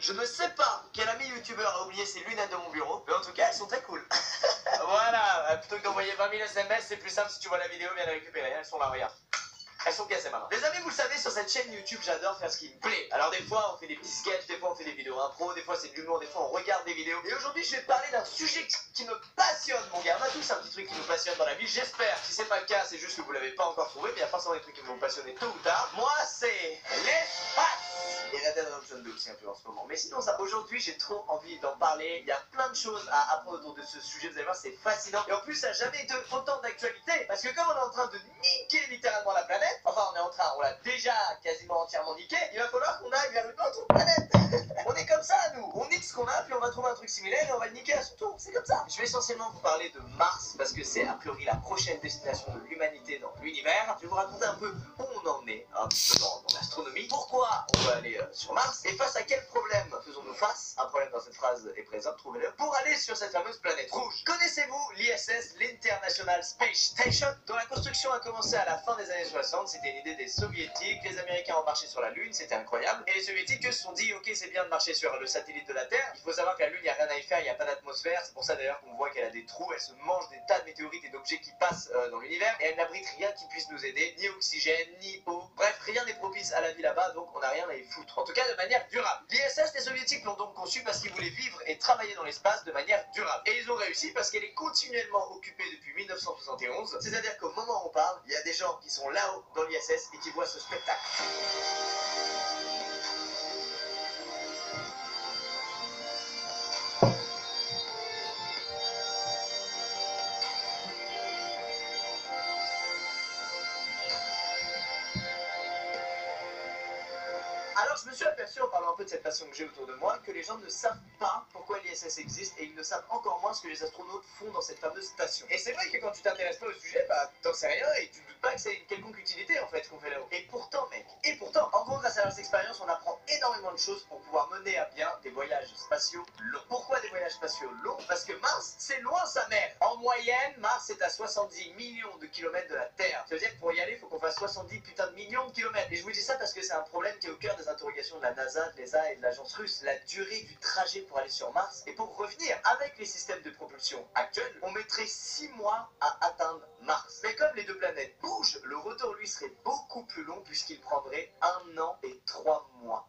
Je ne sais pas quel ami youtubeur a oublié ses lunettes de mon bureau, mais en tout cas, elles sont très cool. Voilà, plutôt que d'envoyer 20 000 SMS, c'est plus simple si tu vois la vidéo, viens les récupérer. Elles sont là, regarde. Elles sont cassées maintenant. Les amis, vous le savez, sur cette chaîne YouTube, j'adore faire ce qui me plaît. Alors des fois, on fait des petits sketchs, des fois on fait des vidéos impro, des fois c'est de l'humour, des fois on regarde des vidéos. Et aujourd'hui, je vais te parler d'un sujet qui me passionne, mon gars. On a tous un petit truc qui nous passionne dans la vie, j'espère. Si c'est pas le cas, c'est juste que vous l'avez pas encore trouvé, mais il y a forcément des trucs qui vont vous passionner tôt ou tard. Moi, c'est l'espace. Et Red Dead Redemption 2 aussi un peu en ce moment. Mais sinon, ça, aujourd'hui, j'ai trop envie d'en parler. Il y a plein de choses à apprendre autour de ce sujet. Vous allez voir, c'est fascinant. Et en plus, ça n'a jamais été autant d'actualité. Parce que comme on est en train de niquer littéralement la planète, enfin, on l'a déjà quasiment entièrement niqué, il va falloir qu'on aille vers une autre planète. On est comme ça, nous. On nique ce qu'on a, puis on va trouver un truc similaire et on va le niquer à son tour. C'est comme ça. Je vais essentiellement vous parler de Mars, parce que c'est a priori la prochaine destination de l'humanité dans l'univers. Je vais vous raconter un peu où on en est, un petit peu dans l'astronomie. Pourquoi on va aller sur Mars et face à quel problème faisons-nous face. Un problème dans cette phrase est présent, trouvez-le. Pour aller sur cette fameuse planète rouge. Connaissez-vous l'ISS, l'International Space Station, dont la construction a commencé à la fin des années 60. C'était une idée des soviétiques. Les Américains ont marché sur la Lune, c'était incroyable. Et les soviétiques se sont dit, ok, c'est bien de marcher sur le satellite de la Terre. Il faut savoir que la Lune, il n'y a rien à y faire, il n'y a pas d'atmosphère. C'est pour ça d'ailleurs qu'on voit qu'elle a des trous, elle se mange des tas de météorites et d'objets qui passent dans l'univers. Et elle n'abrite rien qui puisse nous aider, ni oxygène, ni eau. Bref, rien n'est propice à la vie là-bas, donc on n'a rien à y foutre. En tout cas, de manière durable. L'ISS, les soviétiques l'ont donc conçu parce qu'ils voulaient vivre et travailler dans l'espace de manière durable. Et ils ont réussi parce qu'elle est continuellement occupée depuis 1971. C'est-à-dire qu'au moment où on parle, il y a des gens qui sont là-haut dans l'ISS et qui voient ce spectacle. Alors je me suis aperçu en parlant un peu de cette passion que j'ai autour de moi que les gens ne savent pas pourquoi l'ISS existe et ils ne savent encore moins ce que les astronautes font dans cette fameuse station. Et c'est vrai que quand tu t'intéresses pas au sujet, bah t'en sais rien et tu ne doutes pas que c'est une quelconque utilité en fait ce qu'on fait là-haut. Et pourtant mec, en gros grâce à leurs expériences on apprend énormément de choses pour pouvoir mener à bien des voyages spatiaux longs. Pourquoi des voyages spatiaux longs? Parce que Mars c'est loin sa mère. En moyenne Mars est à 70 millions de kilomètres de la Terre. Ça veut dire que pour y aller il faut qu'on fasse 70 putains de millions de kilomètres. Et je vous dis ça parce que c'est un problème qui est au cœur des interrogations de la NASA, de l'ESA et de l'agence russe. La durée du trajet pour aller sur Mars. Et pour revenir, avec les systèmes de propulsion actuels, on mettrait 6 mois à atteindre Mars. Mais comme les deux planètes bougent, le retour lui serait beaucoup plus long puisqu'il prendrait 1 an et 3 mois.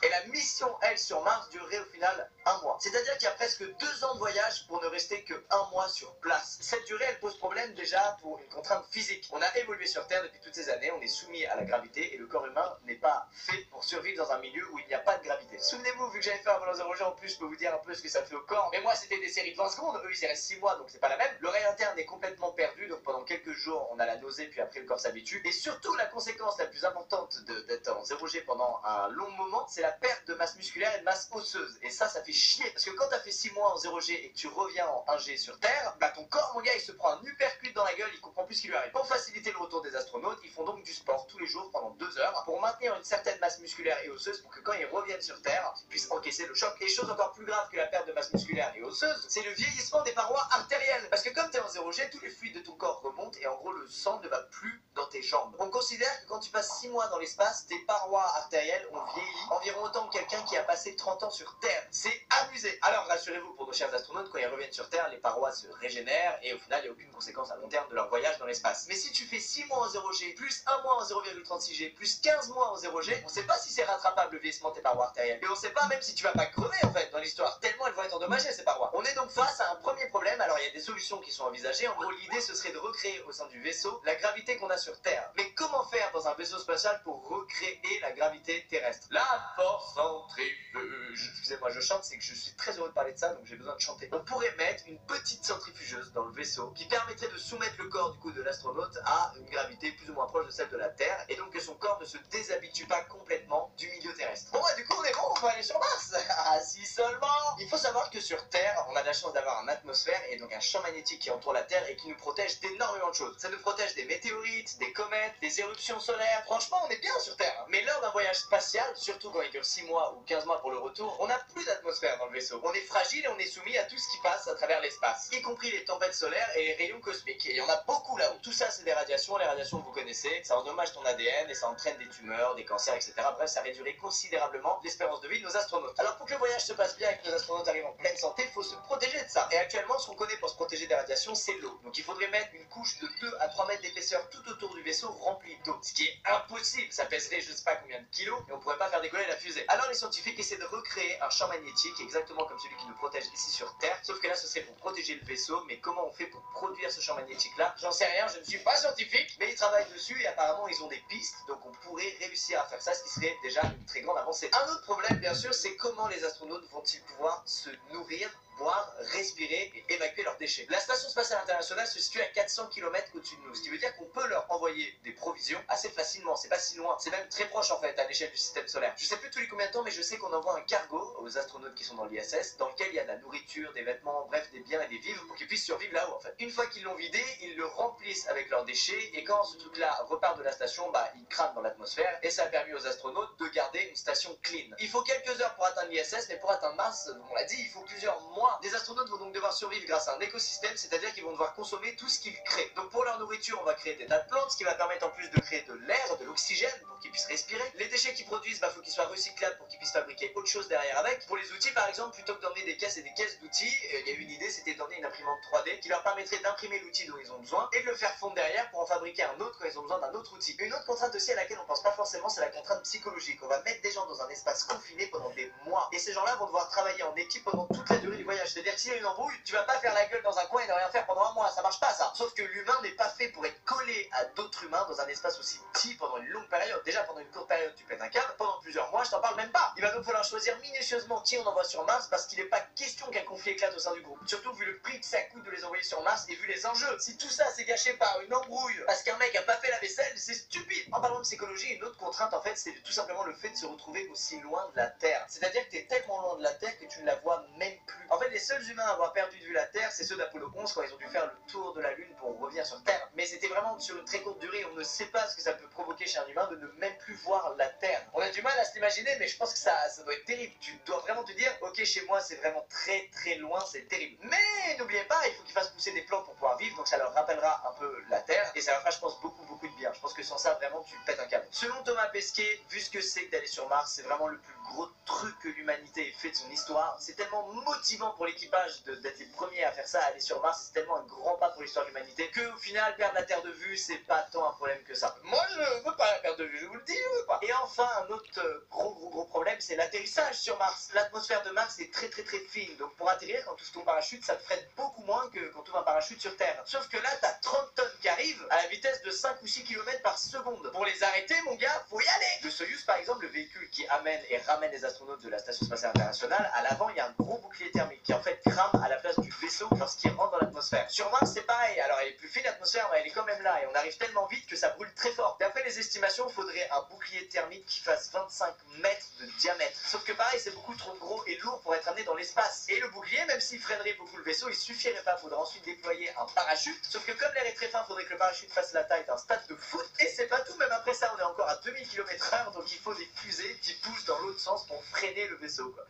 Et la mission, elle, sur Mars, durerait au final 1 mois. C'est-à-dire qu'il y a presque 2 ans de voyage pour ne rester que 1 mois sur place. Cette durée, elle pose problème déjà pour une contrainte physique. On a évolué sur Terre depuis toutes ces années, on est soumis à la gravité et le corps humain n'est pas fait pour survivre dans un milieu où il n'y a pas de gravité. Souvenez-vous, vu que j'avais fait un volant 0G en plus, je peux vous dire un peu ce que ça fait au corps. Mais moi, c'était des séries de 20 secondes, eux, ils restent 6 mois, donc c'est pas la même. L'oreille interne est complètement perdue, donc pendant quelques jours, on a la nausée, puis après le corps s'habitue. Et surtout, la conséquence la plus importante d'être en 0G pendant un long moment, c'est la perte de masse musculaire et de masse osseuse. Et ça fait chier. Parce que quand t'as fait 6 mois en 0G et que tu reviens en 1G sur Terre, bah ton corps, mon gars, il se prend un uppercut dans la gueule, il comprend plus ce qui lui arrive. Pour faciliter le retour des astronautes, ils font donc du sport tous les jours pendant 2 heures pour maintenir une certaine masse musculaire et osseuse pour que quand ils reviennent sur Terre, ils puissent encaisser le choc. Et chose encore plus grave que la perte de masse musculaire et osseuse, c'est le vieillissement des parois artérielles. Parce que comme t'es en 0G, tous les fluides de ton corps remontent et en gros le sang ne va plus dans tes jambes. On considère que quand tu passes 6 mois dans l'espace, tes parois artérielles ont vieilli environ autant que quelqu'un qui a passé 30 ans sur Terre. C'est abusé. Alors rassurez-vous, pour nos chers astronautes, quand ils reviennent sur Terre, les parois se régénèrent et au final, il n'y a aucune conséquence à long terme de leur voyage dans l'espace. Mais si tu fais 6 mois en 0G, plus 1 mois en 0,36G, plus 15 mois en 0G, on sait pas si c'est rattrapable le vieillissement de tes parois artérielles. Et on sait pas même si tu vas pas crever en fait dans l'histoire, tellement elles vont être endommagées ces parois. On est donc face à un premier problème. Alors il y a des solutions qui sont envisagées. En gros, l'idée ce serait de recréer au sein du vaisseau la gravité qu'on a sur Terre. Mais comment faire dans un vaisseau spatial pour recréer la gravité terrestre? La force centrifuge. Excusez-moi, je chante, c'est que je suis très heureux de parler de ça, donc j'ai besoin de chanter. On pourrait mettre une petite centrifugeuse dans le vaisseau qui permettrait de soumettre le corps du coup de l'astronaute à une gravité plus ou moins proche de celle de la Terre et donc que son corps ne se déshabitue pas complètement du milieu terrestre. Bon, du coup, on est bon, on va aller sur Mars. Ah si seulement. Il faut savoir que sur Terre, on a la chance d'avoir une atmosphère et donc un champ magnétique qui entoure la Terre et qui nous protège d'énormément de choses. Ça nous protège des météorites, des comètes, des éruptions solaires. Franchement, on est bien sur Terre. Mais lors d'un voyage spatial, surtout quand il dure 6 mois ou 15 mois pour le retour, on n'a plus d'atmosphère dans le vaisseau. On est fragile et on est soumis à tout ce qui passe à travers l'espace, y compris les tempêtes solaires et les rayons cosmiques. Et il y en a beaucoup là-haut. Tout ça, c'est des radiations. Les radiations, vous connaissez, ça endommage ton ADN et ça entraîne des tumeurs, des cancers, etc. Bref, ça réduirait considérablement l'espérance de vie de nos astronautes. Alors pour que le voyage se passe bien et que nos astronautes arrivent en pleine santé, il faut se protéger de ça. Et actuellement, ce qu'on connaît pour se protéger des radiations, c'est l'eau. Donc il faudrait mettre une couche de 2 à 3 mètres d'épaisseur tout autour du vaisseau remplie d'eau. Ce qui est impossible. Ça pèserait je sais pas combien de kilos et on pourrait pas faire décoller la fusée. Alors les scientifiques essaient de recréer un champ magnétique exactement comme celui qui nous protège ici sur Terre. Sauf que là, ce serait pour protéger le vaisseau. Mais comment on fait pour produire ce champ magnétique là? J'en sais rien, je ne suis pas scientifique. Mais ils travaillent dessus et apparemment ils ont des pistes. Donc on pourrait réussir à faire ça, ce qui serait déjà une très grande avancée. Un autre problème, bien sûr, c'est comment les astronautes vont-ils pouvoir se nourrir, boire, respirer et évacuer leurs déchets. La station spatiale internationale se situe à 400 km au-dessus de nous, ce qui veut dire qu'on peut leur envoyer des provisions assez facilement, c'est pas si loin, c'est même très proche en fait à l'échelle du système solaire. Je sais plus tous les combien de temps, mais je sais qu'on envoie un cargo aux astronautes qui sont dans l'ISS, dans lequel il y a de la nourriture, des vêtements, bref, des biens et des vivres pour qu'ils puissent survivre là-haut en fait. Une fois qu'ils l'ont vidé, ils le remplissent avec leurs déchets et quand ce truc-là repart de la station, bah il crame dans l'atmosphère et ça a permis aux astronautes de garder une station clean. Il faut quelques heures pour atteindre l'ISS, mais pour atteindre Mars, on l'a dit, il faut plusieurs mois. Des astronautes vont donc devoir survivre grâce à un écosystème, c'est-à-dire qu'ils vont devoir consommer tout ce qu'ils créent. Donc pour leur nourriture, on va créer des tas de plantes, ce qui va permettre en plus de créer de l'air, de l'oxygène pour qu'ils puissent respirer. Les déchets qu'ils produisent, bah faut qu'ils soient recyclables pour qu'ils puissent fabriquer autre chose derrière avec. Pour les outils par exemple, plutôt que d'emmener des caisses et des caisses d'outils, il y a une idée, c'était d'emmener une imprimante 3D qui leur permettrait d'imprimer l'outil dont ils ont besoin et de le faire fondre derrière pour en fabriquer un autre quand ils ont besoin d'un autre outil. Une autre contrainte aussi à laquelle on pense pas forcément, c'est la contrainte psychologique. On va mettre des gens dans un espace confiné pendant des mois et ces gens-là vont devoir travailler en équipe pendant toute la durée du voyage. C'est-à-dire que s'il y a une embrouille, tu vas pas faire la gueule dans un coin et ne rien faire pendant un mois, ça marche pas ça. Sauf que l'humain n'est pas fait pour être collé à d'autres humains dans un espace aussi petit pendant une longue période. Déjà pendant une courte période tu pètes un câble, pendant plusieurs mois je t'en parle même pas. Il va donc falloir choisir minutieusement qui on envoie sur Mars parce qu'il n'est pas question qu'un conflit éclate au sein du groupe. Surtout vu le prix que ça coûte de les envoyer sur Mars et vu les enjeux. Si tout ça c'est gâché par une embrouille parce qu'un mec a pas fait la vaisselle, c'est stupide. En parlant de psychologie, une autre contrainte en fait c'est tout simplement le fait de se retrouver aussi loin de la Terre. C'est-à-dire que tu es tellement loin de la Terre que tu ne la vois même plus. En fait les seuls humains à avoir perdu de vue la Terre, c'est ceux d'Apollo 11 quand ils ont dû faire le tour de la Lune pour revenir sur Terre. Mais c'était vraiment sur une très courte durée, on ne sait pas ce que ça peut provoquer chez un humain de ne même plus voir la Terre. On a du mal à se l'imaginer, mais je pense que ça doit être terrible. Tu dois vraiment te dire, ok chez moi c'est vraiment très très loin, c'est terrible. Mais n'oubliez pas, il faut qu'ils fassent pousser des plantes pour pouvoir vivre, donc ça leur rappellera un peu la Terre, et ça leur fera je pense beaucoup de bien. Je pense que sans ça vraiment tu pètes un câble. Selon Thomas Pesquet, vu ce que c'est que d'aller sur Mars, c'est vraiment le plus gros truc que l'humanité ait fait de son histoire. C'est tellement motivant pour l'équipage d'être les premiers à faire ça, à aller sur Mars, c'est tellement un grand pas pour l'histoire de l'humanité que au final perdre la Terre de vue c'est pas tant un problème que ça. Moi je veux pas la perdre de vue, je vous le dis, je veux pas. Et enfin un autre gros problème c'est l'atterrissage sur Mars. L'atmosphère de Mars est très fine, donc pour atterrir quand tu ouvres ton parachute ça te freine beaucoup moins que quand tu ouvres un parachute sur Terre. Sauf que là t'as 30 tonnes qui arrivent à la vitesse de 5 ou 6 km par seconde. Pour les arrêter mon gars, faut y aller. Le Soyuz par exemple, le véhicule qui amène et ramène les astronautes de la station spatiale internationale, à l'avant il y a un gros bouclier thermique qui en fait crame à la place du vaisseau lorsqu'il rentre dans l'atmosphère. Sur Mars c'est pareil, alors elle est plus fine l'atmosphère mais elle est quand même là et on arrive tellement vite que ça brûle très fort. D'après les estimations, il faudrait un bouclier thermique qui fasse 25 mètres de diamètre. Sauf que pareil c'est beaucoup trop gros et lourd pour être amené dans l'espace. Et le bouclier, même s'il freinerait beaucoup le vaisseau, il suffirait pas, il faudrait ensuite déployer un parachute. Sauf que comme l'air est très fin, il faudrait que le parachute fasse la taille d'un stade de foot. Et c'est pas tout, même après ça on est encore à 2000 km/h, donc il faut des fusées qui poussent dans l'autre sens pour freiner le vaisseau quoi.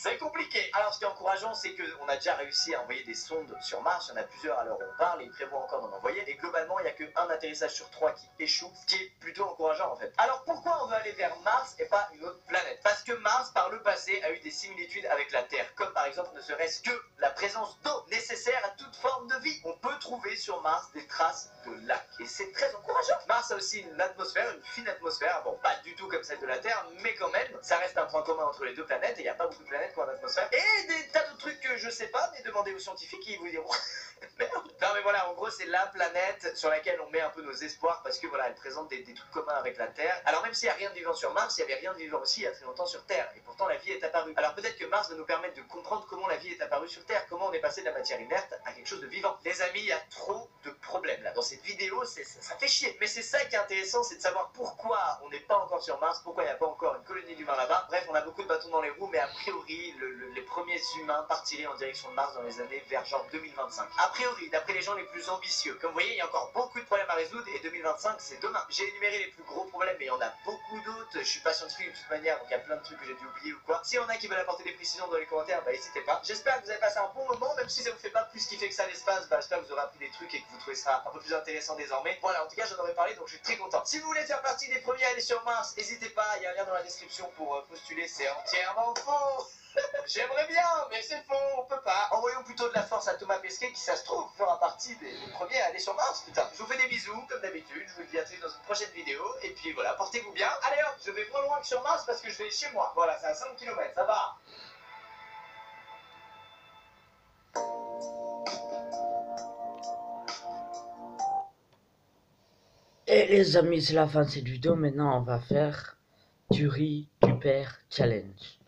C'est compliqué. Alors ce qui est encourageant c'est qu'on a déjà réussi à envoyer des sondes sur Mars, il y en a plusieurs à l'heure où on parle et ils prévoient encore d'en envoyer et globalement il n'y a qu'un atterrissage sur 3 qui échoue, ce qui est plutôt encourageant en fait. Alors pourquoi on veut aller vers Mars et pas une autre planète? Parce que Mars par le passé a eu des similitudes avec la Terre, comme par exemple ne serait-ce que la présence d'eau nécessaire à toute forme de vie. On peut trouver sur Mars des traces de lacs et c'est très encourageant. Mars a aussi une atmosphère, une fine atmosphère, bon pas du tout comme celle de la Terre mais quand même ça reste un point commun entre les deux planètes et il n'y a pas beaucoup de planètes qui ont une atmosphère et des tas de trucs que je sais pas mais demandez aux scientifiques qui vous diront. Merde. Non mais voilà, en gros c'est la planète sur laquelle on met un peu nos espoirs parce que voilà, elle présente des trucs communs avec la Terre. Alors même s'il n'y a rien de vivant sur Mars, il n'y avait rien de vivant aussi il y a très longtemps sur Terre. Et pourtant la vie est apparue. Alors peut-être que Mars va nous permettre de comprendre comment la vie est apparue sur Terre, comment on est passé de la matière inerte à quelque chose de vivant. Les amis, il y a trop de problèmes là. Dans cette vidéo, ça fait chier. Mais c'est ça qui est intéressant, c'est de savoir pourquoi on n'est pas encore sur Mars, pourquoi il n'y a pas encore une colonie d'humains là-bas. Bref, on a beaucoup de bâtons dans les roues, mais a priori, les premiers humains partiraient en direction de Mars dans les années vers genre 2025. A priori, d'après les gens les plus ambitieux. Comme vous voyez, il y a encore beaucoup de problèmes à résoudre et 2025, c'est demain. J'ai énuméré les plus gros problèmes, mais il y en a beaucoup d'autres. Je suis pas scientifique de toute manière, donc il y a plein de trucs que j'ai dû oublier ou quoi. S'il y en a qui veulent apporter des précisions dans les commentaires, bah n'hésitez pas. J'espère que vous avez passé un bon moment, même si ça vous fait pas plus kiffer que ça l'espace, bah j'espère que vous aurez appris des trucs et que vous trouvez ça un peu plus intéressant désormais. Voilà, en tout cas, j'en aurais parlé, donc je suis très content. Si vous voulez faire partie des premiers à aller sur Mars, n'hésitez pas, il y a un lien dans la description pour postuler, c'est entièrement faux. J'aimerais bien, mais c'est faux, on peut pas. Envoyons plutôt de la force à Thomas Pesquet qui, ça se trouve, fera partie des premiers à aller sur Mars, putain. Je vous fais des bisous, comme d'habitude, je vous dis à tous dans une prochaine vidéo, et puis voilà, portez-vous bien. Allez hop, je vais moins loin que sur Mars parce que je vais chez moi. Voilà, c'est à 5 km, ça va. Et les amis, c'est la fin de cette vidéo. Maintenant, on va faire du riz, du père challenge.